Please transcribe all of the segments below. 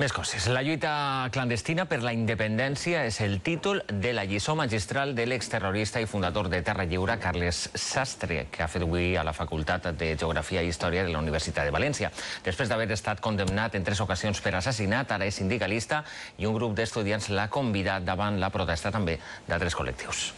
Més coses. La lluita clandestina per la independència és el títol de la lliçó magistral de l'exterrorista i fundador de Terra Lliure, Carles Sastre, que ha fet avui a la Facultat de Geografia i Història de la Universitat de València. Després d'haver estat condemnat en 3 ocasions per assassinat, ara és sindicalista i un grup d'estudiants l'ha convidat davant la protesta també d'altres col·lectius.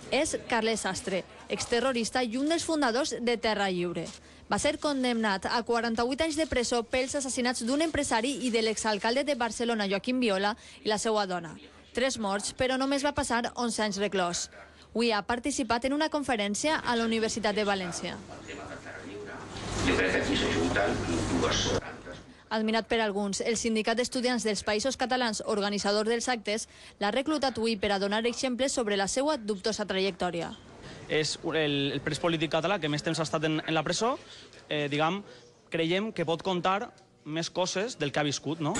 És Carles Sastre, exterrorista i un dels fundadors de Terra Lliure. Va ser condemnat a 48 anys de presó pels assassinats d'un empresari i de l'exalcalde de Barcelona, Joaquim Viola, i la seva dona. 3 morts, però només va passar 11 anys reclòs. Avui ha participat en una conferència a la Universitat de València. Jo crec que aquí s'ajunten dues. Admirat per alguns, el sindicat d'estudiants dels Països Catalans, organitzador dels actes, l'ha reclutat avui per a donar exemples sobre la seva dubtosa trajectòria. És el pres polític català que més temps ha estat en la presó. Creiem que pot contar més coses del que ha viscut, no?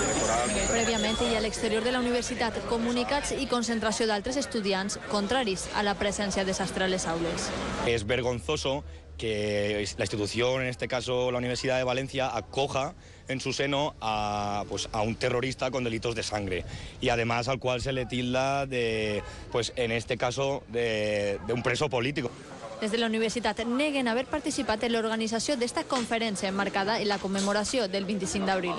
Prèviament, i a l'exterior de la universitat, comunicats i concentració d'altres estudiants contraris a la presència de Sastre a les aules. Es vergonzoso que la institución, en este caso la Universidad de Valencia, acoja en su seno a un terrorista con delitos de sangre y además al cual se le tilda de, en este caso, de un preso político. Des de la universitat neguen haver participat en l'organització d'esta conferència emmarcada en la commemoració del 25 d'abril.